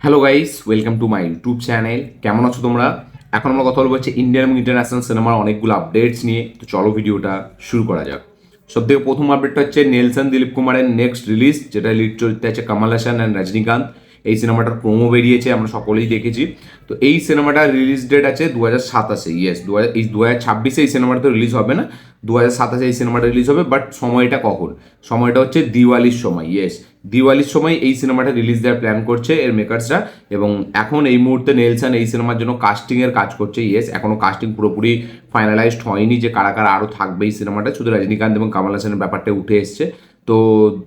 Hello guys, welcome to my YouTube channel. কেমন আছো তোমরা? এখন আমরা কথা বলবো হচ্ছে ইন্ডিয়ান এবং ইন্টারন্যাশনাল সিনেমার অনেকগুলো আপডেটস নিয়ে। তো চলো ভিডিওটা শুরু করা যাক। সব থেকে প্রথম আপডেটটা হচ্ছে নেলসন দিলীপ কুমারের নেক্সট রিলিজ, যেটা লিড চরিত্রে আছে কমল হাসান অ্যান্ড রজনীকান্ত। এই সিনেমাটার প্রোমো বেরিয়েছে, আমরা সকলেই দেখেছি। তো এই সিনেমাটার রিলিজ ডেট আছে 2027-এ। ইয়েস, 2026-এ এই সিনেমাটা তো রিলিজ হবে না, 2027-এ এই সিনেমাটা রিলিজ হবে। বাট সময়টা কখন? সময়টা হচ্ছে দিওয়ালির সময়। ইয়েস, দিওয়ালির সময় এই সিনেমাটা রিলিজ দেওয়ার প্ল্যান করছে এর মেকার্সরা। এবং এখন এই মুহূর্তে নেলসন এই সিনেমার জন্য কাস্টিংয়ের কাজ করছে। ইয়েস, এখনও কাস্টিং পুরোপুরি ফাইনালাইজড হয়নি যে কারা কারা আরও থাকবে এই সিনেমাটা, শুধু রজনীকান্ত এবং কমল হাসানের ব্যাপারটা উঠে এসছে। তো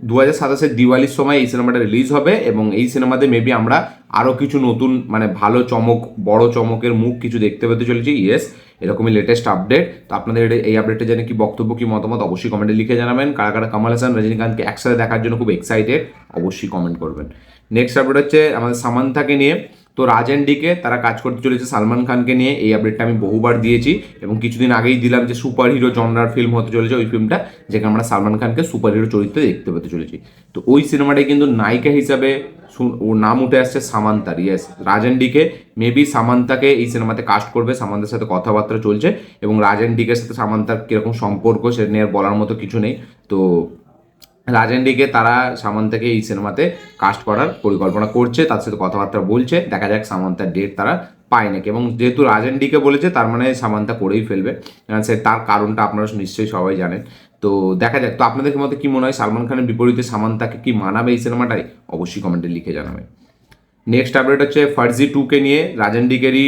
2027-এর দিওয়ালির সময় এই সিনেমাটা রিলিজ হবে এবং এই সিনেমাতে মেবি আমরা আরও কিছু নতুন মানে ভালো চমক, বড় চমকের মুখ কিছু দেখতে পেতে চলেছি। ইয়েস, এরকমই লেটেস্ট আপডেট। তো আপনাদের এই আপডেটটা জেনে কি বক্তব্য, কি মতামত অবশ্যই কমেন্টে লিখে জানাবেন। কারা কারা কমল হাসান রজনীকান্তকে একসাথে দেখার জন্য খুব এক্সাইটেড অবশ্যই কমেন্ট করবেন। নেক্সট আপডেট হচ্ছে আমাদের সামান্থাকে নিয়ে। তো রাজ অ্যান্ড ডিকে তারা কাজ করতে চলেছে সালমান খানকে নিয়ে। এই আপডেটটা আমি বহুবার দিয়েছি এবং কিছুদিন আগেই দিলাম যে সুপার হিরো জনরার ফিল্ম হতে চলেছে ওই ফিল্মটা, যেখানে আমরা সালমান খানকে সুপার হিরো চরিত্রে দেখতে পেতে চলেছি। তো ওই সিনেমাটায় কিন্তু নায়িকা হিসাবে ওর নাম উঠে আসছে সামান্তার। Yes, Raj and DK maybe সামান্তাকে এই সিনেমাতে কাস্ট করবে। সামান্তার সাথে কথাবার্তা চলছে এবং রাজ অ্যান্ড ডিকের সাথে সামান্তার কীরকম সম্পর্ক সেটা নিয়ে আর বলার মতো কিছু নেই। তো রাজ অ্যান্ড ডিকে তারা সামান্তাকে এই সিনেমাতে কাস্ট করার পরিকল্পনা করছে, তার সাথে কথাবার্তা বলছে। দেখা যাক সামান্তার ডেট তারা পায় নাকি। এবং যেহেতু রাজ অ্যান্ড ডিকে বলেছে তার মানে সামান্তা করেই ফেলবে। সে তার কারণটা আপনারা নিশ্চয়ই সবাই জানেন। তো দেখা যাক। তো আপনাদের মধ্যে কি মনে হয়, সালমান খানের বিপরীতে সামান্তাকে কি মানাবে এই সিনেমাটাই? অবশ্যই কমেন্টে লিখে জানাবেন। নেক্সট আপডেট হচ্ছে ফার্জি 2কে নিয়ে। রাজন ডিকেরই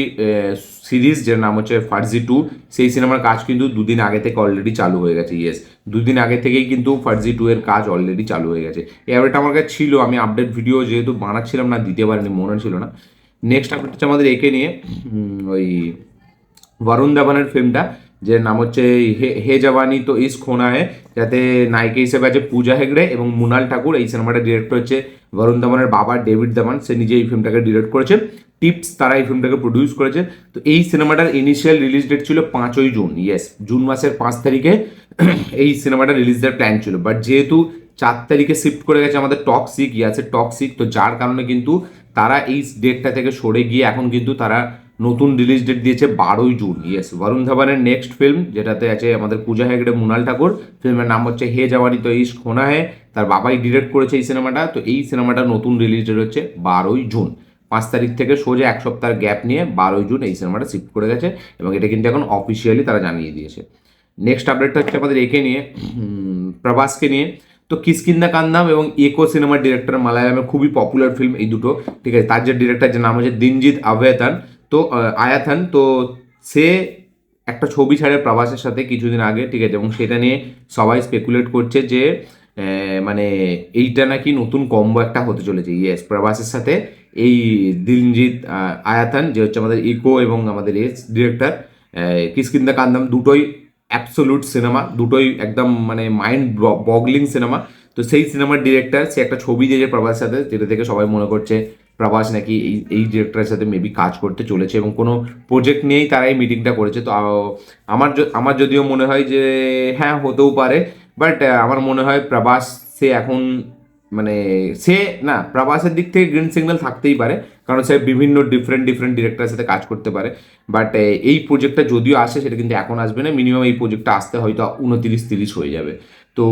সিরিজ, যার নাম হচ্ছে ফার্জি 2, সেই সিনেমার কাজ কিন্তু দুদিন আগে থেকে অলরেডি চালু হয়ে গেছে। ইয়েস, দুদিন আগে থেকেই কিন্তু ফার্জি 2 এর কাজ অলরেডি চালু হয়ে গেছে। এই আপডেট আমার কাছে ছিল, আমি আপডেট ভিডিও যেহেতু বানাচ্ছিলাম না দিতে পারিনি, মনে ছিল না। নেক্সট আপডেট হচ্ছে আমাদের একে নিয়ে, ওই বরুণ ধাবানের ফিল্মটা, যে নাম হচ্ছে হে হে জওয়ানি তো ইস খোনা হে, যাতে নায়িকা হিসেবে আছে পূজা হেগড়ে এবং মুনাল ঠাকুর। এই সিনেমাটা ডিরেক্ট হচ্ছে বরুণ ধাবানের বাবা ডেভিড ধাবান, সে নিজে এই ফিল্মটাকে ডিরেক্ট করেছে। টিপস তারা এই ফিল্মটাকে প্রডিউস করেছে। তো এই সিনেমাটার ইনিশিয়াল রিলিজ ডেট ছিল 5ই জুন। ইয়েস, জুন মাসের 5 তারিখে এই সিনেমাটা রিলিজ দেওয়ার প্ল্যান ছিল। বাট যেহেতু 4 তারিখে শিফট করে গেছে আমাদের টক্সিক, ইয়াসের টক্সিক, তো যার কারণে কিন্তু তারা এই ডেটটা থেকে সরে গিয়ে এখন কিন্তু তারা নতুন রিলিজ ডেট দিয়েছে 12ই জুন। ইয়েস, বরুণ ধাবানের নেক্সট ফিল্ম, যেটাতে আছে আমাদের পূজা হেগড়ে, মুনাল ঠাকুর, ফিল্মের নাম হচ্ছে হে জওয়ানি তো ইস খোনা হে, তার বাবাই ডিরেক্ট করেছে এই সিনেমাটা। তো এই সিনেমাটা নতুন রিলিজ ডেট হচ্ছে 12ই জুন। 5 তারিখ থেকে সোজা এক সপ্তাহের গ্যাপ নিয়ে 12ই জুন এই সিনেমাটা শিফট করে গেছে এবং এটা কিন্তু এখন অফিসিয়ালি তারা জানিয়ে দিয়েছে। নেক্সট আপডেটটা হচ্ছে আমাদের একে নিয়ে, প্রভাসকে নিয়ে। তো কিষ্কিন্দা কান্দাম এবং ইকো সিনেমার ডিরেক্টর, মালায়ালামের খুবই পপুলার ফিল্ম এই দুটো, ঠিক আছে। তার যে ডিরেক্টর, যে নাম হচ্ছে দিনজিৎ আভেতান, তো আয়াথান, তো সে একটা ছবি ছাড়ে প্রভাসের সাথে কিছুদিন আগে, ঠিক আছে। এবং সেটা নিয়ে সবাই স্পেকুলেট করছে যে মানে এইটা নাকি নতুন কম্বো একটা হতে চলেছে। ইয়েস, প্রভাসের সাথে এই দিলজিৎ আয়াথান, যে হচ্ছে আমাদের ইকো এবং আমাদের ডিরেক্টর কিষ্কিন্দা কান্দাম, দুটোই অ্যাবসোলুট সিনেমা, দুটোই একদম মানে মাইন্ড বগলিং সিনেমা। তো সেই সিনেমার ডিরেক্টর সে একটা ছবি দিয়েছে প্রভাসের সাথে, যেটা থেকে সবাই মনে করছে প্রভাস নাকি এই ডিরেক্টরের সাথে মেবি কাজ করতে চলেছে এবং কোনো প্রজেক্ট নিয়েই তারা এই মিটিংটা করেছে। তো আমার যদিও মনে হয় যে হ্যাঁ হতেও পারে, বাট আমার মনে হয় প্রভাস সে এখন মানে সে না, প্রভাসের দিক থেকে গ্রিন সিগন্যাল থাকতেই পারে, কারণ সে বিভিন্ন ডিফারেন্ট ডিফারেন্ট ডিরেক্টরের সাথে কাজ করতে পারে। বাট এই প্রজেক্টটা যদিও আসে সেটা কিন্তু এখন আসবে না, মিনিমাম এই প্রজেক্টটা আসতে হয়তো 29-30 হয়ে যাবে। তো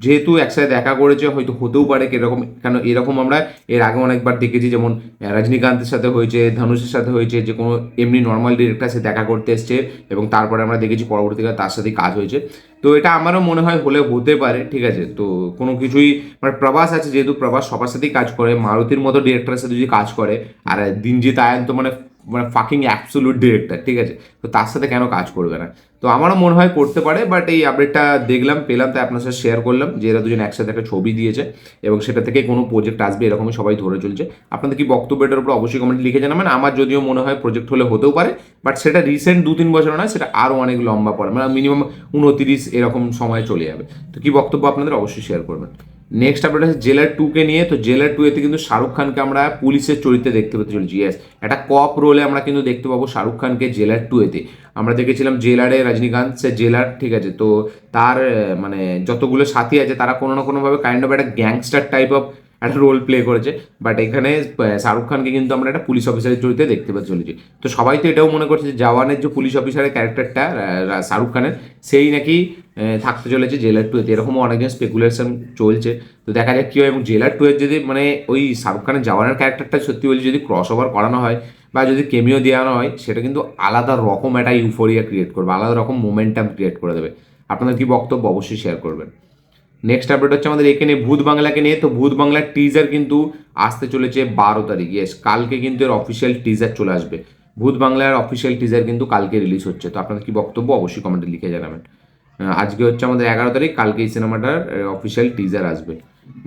যেহেতু একসাথে দেখা করেছে হয়তো হতেও পারে কিরকম, কেন এরকম আমরা এর আগে অনেকবার দেখেছি, যেমন রজনীকান্তের সাথে হয়েছে, ধনুষের সাথে হয়েছে, যে কোনো এমনি নর্মাল ডিরেক্টর সাথে দেখা করতে এসছে এবং তারপরে আমরা দেখেছি পরবর্তীকালে তার সাথেই কাজ হয়েছে। তো এটা আমারও মনে হয় হলে হতে পারে, ঠিক আছে। তো কোনো কিছুই মানে প্রভাস আছে, যেহেতু প্রভাস সবার সাথেই কাজ করে, মারুতির মতো ডিরেক্টরের সাথে যদি কাজ করে, আর দিনজিৎ আয়ান তো মানে মানে ফাকিং অ্যাবসোলুট ডিরেক্টর, ঠিক আছে। তো তার সাথে কেন কাজ করবে না? তো আমারও মনে হয় করতে পারে। বাট এই আপডেটটা দেখলাম, পেলাম, তাই আপনার সাথে শেয়ার করলাম যে এরা দুজন একসাথে একটা ছবি দিয়েছে এবং সেটা থেকে কোনো প্রজেক্ট আসবে এরকমই সবাই ধরে চলছে। আপনাদের কি বক্তব্য এটার উপর অবশ্যই কমেন্ট লিখে জানাবেন। আমার যদিও মনে হয় প্রজেক্ট হলে হতেও পারে, বাট সেটা রিসেন্ট 2-3 বছর নয়, সেটা আরও অনেক লম্বা পড়ে, মানে মিনিমাম 29 এরকম সময় চলে যাবে। তো কি বক্তব্য আপনাদের অবশ্যই শেয়ার করবেন। নেক্সট আপডেট আছে জেলার 2কে নিয়ে। তো জেলার 2 এতে কিন্তু শাহরুখ খানকে আমরা পুলিশের চরিত্রে দেখতে পেতে চলেছি। ইয়েস, একটা কপ রোলে আমরা কিন্তু দেখতে পাবো শাহরুখ খানকে জেলার 2 এতে। আমরা দেখেছিলাম জেলারে রজনীকান্ত, সে জেলার, ঠিক আছে। তো তার মানে যতগুলো সাথী আছে তারা কোনো না কোনোভাবে কাইন্ড অফ একটা গ্যাংস্টার টাইপ অফ একটা রোল প্লে করেছে, বাট এখানে শাহরুখ খানকে কিন্তু আমরা একটা পুলিশ অফিসারের চরিত্রে দেখতে পেতে চলেছি। তো সবাই তো এটাও মনে করছে যে জওয়ানের যে পুলিশ অফিসারের ক্যারেক্টারটা শাহরুখ খানের, সেই নাকি থাকতে চলেছে জেলার 2-তে, এরকমও অনেকজন স্পেকুলেশন চলছে। তো দেখা যাক কী হয়, এবং জেলার 2-এর যদি মানে ওই শাহরুখ খানের জওয়ানের ক্যারেক্টারটা সত্যি বলছি যদি ক্রস ওভার করানো হয় বা যদি কেমিও দেওয়ানো হয়, সেটা কিন্তু আলাদা রকম একটা ইউফোরিয়া ক্রিয়েট করবে, আলাদা রকম মোমেন্টাম ক্রিয়েট করে দেবে। আপনাদের কি বক্তব্য অবশ্যই শেয়ার করবেন। নেক্সট আপডেট হচ্ছে আমাদের এখানে ভূত বাংলাকে নিয়ে। তো ভূত বাংলার টিজার কিন্তু আসতে চলেছে 12 তারিখ, ইয়েস কালকে কিন্তু এর অফিসিয়াল টিজার চলে আসবে। ভূত বাংলার অফিসিয়াল টিজার কিন্তু কালকে রিলিজ হচ্ছে। তো আপনাদের কি বক্তব্য অবশ্যই কমেন্টে লিখে জানাবেন। আজকে হচ্ছে আমাদের 11 তারিখ, কালকে এই সিনেমাটার অফিসিয়াল টিজার আসবে।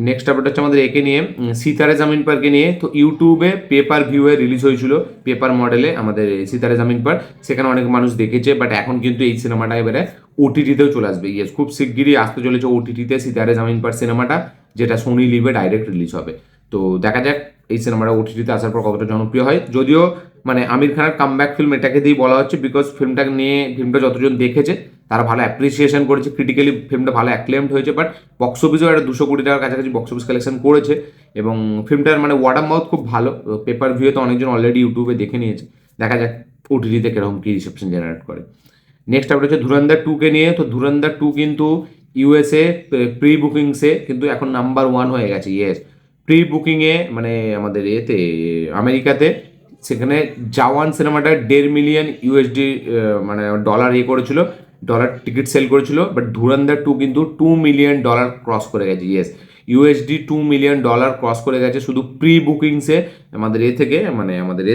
নেক্সট আপডেট হচ্ছে আমাদের একে নিয়ে, সিতারে জামিন পারকে নিয়ে। তো ইউটিউবে পেপার ভিউয়ে রিলিজ হয়েছিল, পেপার মডেলে আমাদের সিতারে জামিন পার, সেখানে অনেক মানুষ দেখেছে, বাট এখন কিন্তু এই সিনেমাটা এবারে ওটিটিতেও চলে আসবে। ইয়েস, খুব শিগগিরই আসতে চলেছে ওটিটিতে সিতারে জামিন পার সিনেমাটা, যেটা সোনি লিভে ডাইরেক্ট রিলিজ হবে। তো দেখা যাক এই সিনেমাটা ওটিটিতে আসার পর কতটা জনপ্রিয় হয়। যদিও মানে আমির খানের কামব্যাক ফিল্ম এটাকে দিয়েই বলা হচ্ছে, বিকজ ফিল্মটা যতজন দেখেছে তারা ভালো অ্যাপ্রিসিয়েশন করেছে, ক্রিটিক্যালি ফিল্মটা ভালো অ্যাক্লেমড হয়েছে, বাট বক্স অফিসেও একটা 200 কোটি টাকার কাছাকাছি বক্স অফিস কালেকশন করেছে, এবং ফিল্মটার মানে ওয়ার্ড অফ মাউথ খুব ভালো। পেপার ভিউয়ে তো অনেকজন অলরেডি ইউটিউবে দেখে নিয়েছে, দেখা যাক ওটিটিতে কিরকম কী রিসেপশন জেনারেট করে। নেক্সট আপডেট হচ্ছে ধুরন্ধর 2কে নিয়ে। তো ধুরন্ধর 2 কিন্তু ইউএসএ প্রি বুকিংসে কিন্তু এখন নাম্বার 1 হয়ে গেছে। ইয়েস, প্রি বুকিংয়ে মানে আমাদের এতে আমেরিকাতে, সেখানে জওয়ান সিনেমাটা 1.5 মিলিয়ন ইউএসডি মানে ডলার করেছিল, ডলার টিকিট সেল করেছিল, বাট ধুরন্ধর 2 কিন্তু $2 মিলিয়ন ক্রস করে গেছে। ইয়েস, ইউএসডি $2 মিলিয়ন ক্রস করে গেছে শুধু প্রি বুকিংসে আমাদের থেকে, মানে আমাদের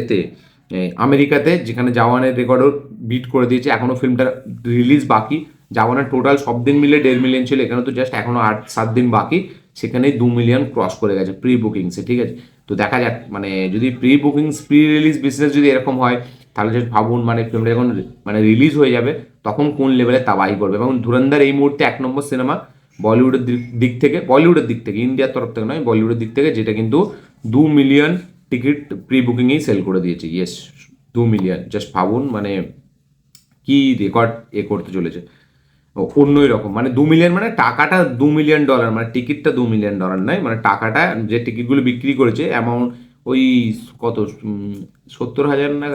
আমেরিকাতে, যেখানে জওয়ানের রেকর্ডও বিট করে দিয়েছে। এখনও ফিল্মটার রিলিজ বাকি। জওয়ানের টোটাল সব দিন মিলে 1.5 মিলিয়ন ছিল, এখানে তো জাস্ট এখনও 8-7 দিন বাকি, সেখানে 2 মিলিয়ন ক্রস করে গেছে প্রি বুকিংসে। ঠিক আছে, তো দেখা যাক মানে যদি pre bookings pre release business যদি এরকম হয়, তাহলে জাস্ট ভাবুন মানে ফিল্মটা যখন মানে রিলিজ হয়ে যাবে তখন কোন লেভেলে তাবাহি করবে। এবং ধুরন্ধর এই মুহূর্তে 1 নম্বর সিনেমা বলিউডের দিক থেকে, ইন্ডিয়ার তরফ থেকে নয়, বলিউডের দিক থেকে, যেটা কিন্তু 2 মিলিয়ন টিকিট প্রি বুকিংয়েই সেল করে দিয়েছে। ইয়েস, 2 মিলিয়ন, জাস্ট ভাবুন মানে কি রেকর্ড করতে চলেছে। অন্যই রকম, মানে 2 মিলিয়ন মানে টাকাটা $2 মিলিয়ন, মানে টিকিটটা $2 মিলিয়ন নয়, মানে টাকাটা যে টিকিটগুলো বিক্রি করেছে অ্যামাউন্ট ওই কত 70,000 না,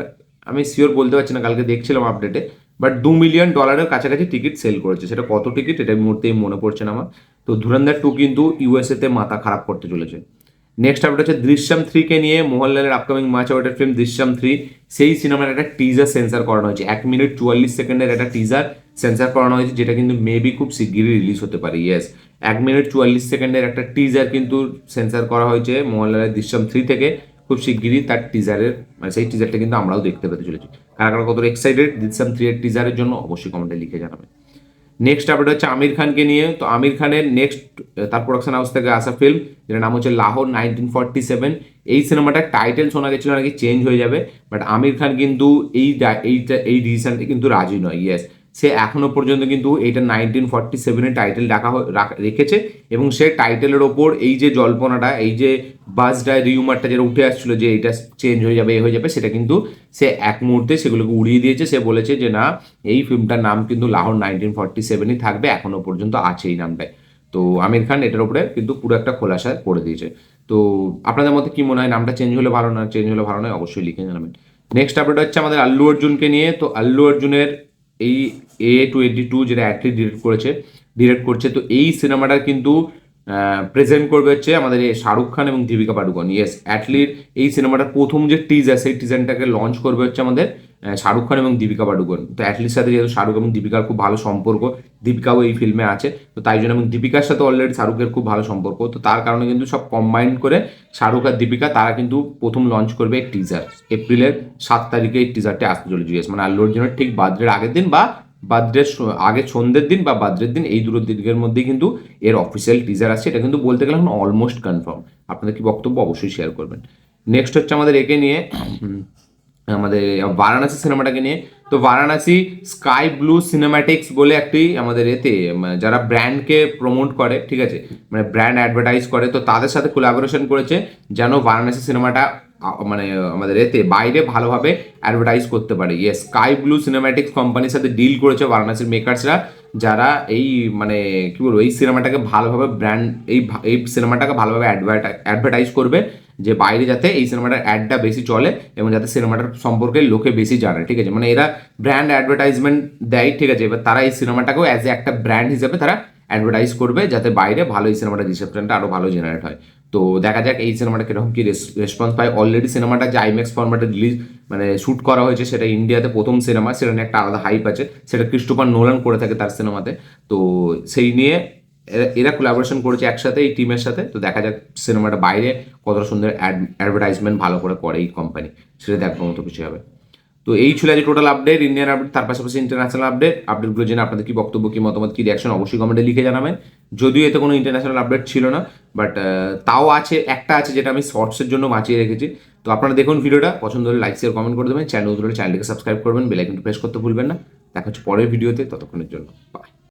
আমি শিওর বলতে পারছি না, কালকে দেখছিলাম আপডেটে, বাট $2 মিলিয়ন কাছাকাছি টিকিট সেল করেছে। সেটা কত টিকিট এটা মুহূর্তেই মনে পড়ছে না আমার। তো ধুরন্ধর 2 কিন্তু ইউএসএতে মাথা খারাপ করতে চলেছে। নেক্সট আপডেট হচ্ছে দৃশ্যম 3কে নিয়ে। মোহনলালের upcoming much awarded film Drishyam 3, সেই সিনেমার একটা টিজার সেন্সার করানো হয়েছে, 1 মিনিট 44 সেকেন্ডের একটা টিজার সেন্সার করানো হয়েছে, যেটা কিন্তু মেবি খুব শিগগিরই রিলিজ হতে পারে। ইয়েস, 1 মিনিট 44 সেকেন্ডের একটা টিজার কিন্তু সেন্সার করা হয়েছে মোহনলালের দৃশ্যম 3 থেকে। খুব শিগগিরই তার টিজারের মানে সেই টিজারটা কিন্তু আমরাও দেখতে পেতে চলেছি। কারা কারা কত এক্সাইটেড দৃশ্যম 3 এর টিজারের জন্য অবশ্যই কমেন্টে লিখে জানাবেন। নেক্সট আপডেট হচ্ছে আমির খানকে নিয়ে। তো আমির খানের নেক্সট তার প্রোডাকশন হাউস থেকে আসা ফিল্ম, যেটার নাম হচ্ছে লাহোর 1947। এই সিনেমাটার টাইটেল শোনা গেছিল নাকি চেঞ্জ হয়ে যাবে, বাট আমির খান কিন্তু এই ডিসিশনটি কিন্তু রাজি নয়। ইয়েস, সে এখনো পর্যন্ত কিন্তু এইটা 1947 টাইটেল রেখেছে, এবং সে টাইটেলের ওপর এই যে জল্পনাটা, এই যে বাজটা রিউমারটা যেটা উঠে আসছিল যে এটা চেঞ্জ হয়ে যাবে হয়ে যাবে, সেটা কিন্তু সে এক মুহূর্তে সেগুলোকে উড়িয়ে দিয়েছে। সে বলেছে যে না, এই ফিল্মটার নাম কিন্তু লাহোর 1947ই থাকবে, এখনো পর্যন্ত আছে এই নামটায়। তো আমির খান এটার উপরে কিন্তু পুরো একটা খোলাসা করে দিয়েছে। তো আপনাদের মধ্যে কি মনে হয়, নামটা চেঞ্জ হলে ভালো না চেঞ্জ হলে ভালো নয় অবশ্যই লিখে জানাবেন। নেক্সট আপডেট হচ্ছে আমাদের আল্লু অর্জুনকে নিয়ে। তো আল্লু অর্জুনের এই A22 যেটা অ্যাটলি ডিরেক্ট করছে, তো এই সিনেমাটা কিন্তু প্রেজেন্ট করবে হচ্ছে আমাদের শাহরুখ খান এবং দীপিকা পাডুকোন। ইয়েস, অ্যাটলির এই সিনেমাটার প্রথম যে টিজার, সেই টিজারটাকে লঞ্চ করবে হচ্ছে আমাদের শাহরুখ খান এবং দীপিকা পাডুকোন। তো অ্যাটলির সাথে যেহেতু শাহরুখ এবং দীপিকার খুব ভালো সম্পর্ক, দীপিকাও এই ফিল্মে আছে, তো তাই জন্য, এবং দীপিকার সাথে অলরেডি শাহরুখের খুব ভালো সম্পর্ক, তো তার কারণে কিন্তু সব কম্বাইন করে শাহরুখ আর দীপিকা তারা কিন্তু প্রথম লঞ্চ করবে টিজার। এপ্রিলের 7 তারিখে এই টিজারটি আসতে চলেছে। ইয়েস, মানে আল্লু অর্জুনের ঠিক বার্থডের আগের দিন বা বার্থডের আগে সন্ধ্যের দিন বা বার্থডের দিন, এই দুটো দিনের মধ্যেই কিন্তু এর অফিসিয়াল টিজার আসছে। এটা কিন্তু বলতে গেলে এখন অলমোস্ট কনফার্ম। আপনাদের কি বক্তব্য অবশ্যই শেয়ার করবেন। নেক্সট হচ্ছে আমাদের একে নিয়ে, আমাদের বারাণসী সিনেমাটাকে নিয়ে। তো বারাণসী স্কাই ব্লু সিনেম্যাটিক্স বলে একটি আমাদের যারা ব্র্যান্ডকে প্রমোট করে, ঠিক আছে, মানে ব্র্যান্ড অ্যাডভার্টাইজ করে, তো তাদের সাথে কোলাবোরেশন করেছে যেন বারাণসী সিনেমাটা মানে আমাদের এতে বাইরে ভালোভাবে অ্যাডভার্টাইজ করতে পারে। ইয়েস, স্কাই ব্লু সিনেম্যাটিক্স কোম্পানির সাথে ডিল করেছে বারাণসীর মেকার্সরা, যারা এই মানে কি বলবো এই সিনেমাটাকে ভালোভাবে ব্র্যান্ড এই সিনেমাটাকে ভালোভাবে অ্যাডভার্টাইজ করবে, যে বাইরে যাতে এই সিনেমাটার অ্যাডটা বেশি চলে এবং যাতে সিনেমাটার সম্পর্কে লোকে বেশি জানে, ঠিক আছে। মানে এরা ব্র্যান্ড অ্যাডভার্টাইজমেন্ট দেয়, ঠিক আছে। এবার তারা এই সিনেমাটাকেও অ্যাজ এ একটা ব্র্যান্ড হিসেবে তারা অ্যাডভার্টাইজ করবে, যাতে বাইরে ভালো এই সিনেমাটার রিসেপশনটা আরও ভালো জেনারেট হয়। তো দেখা যাক এই সিনেমাটা কিরকম কি রেসপন্স পায়। অলরেডি সিনেমাটা যে আইম্যাক্স ফরম্যাটে রিলিজ মানে শ্যুট করা হয়েছে, সেটা ইন্ডিয়াতে প্রথম সিনেমা, সেটা নিয়ে একটা আলাদা হাইপ আছে। সেটা ক্রিস্টোফার নোলান করে থাকে তার সিনেমাতে। তো সেই নিয়ে এরা কোলাবোরেশন করেছে একসাথে এই টিমের সাথে। তো দেখা যাক সিনেমাটা বাইরে কতটা সুন্দর অ্যাডভার্টাইজমেন্ট ভালো করে এই কোম্পানি, সেটা দেখবো মতো কিছু হবে। তো এই ছিল আজ টোটাল আপডেট, ইন্ডিয়ান আপডেট, তার পাশাপাশি ইন্টারন্যাশনাল আপডেটগুলো জেনে আপনাদের কি বক্তব্য, কি মতামত, কি রিয়াকশন অবশ্যই কমেন্টে লিখে জানাবেন। যদিও এতে কোনো ইন্টারন্যাশনাল আপডেট ছিল না, বাট তাও আছে, একটা আছে যেটা আমি শর্টসের জন্য বাঁচিয়ে রেখেছি। তো আপনারা দেখুন ভিডিওটা, পছন্দ হলে লাইক শেয়ার কমেন্ট করে দেবেন, চ্যানেলটিকে সাবস্ক্রাইব করবেন, বেল আইকনটি প্রেস করতে ভুলবেন না। দেখা হচ্ছে পরের ভিডিওতে, ততক্ষণের জন্য বাই।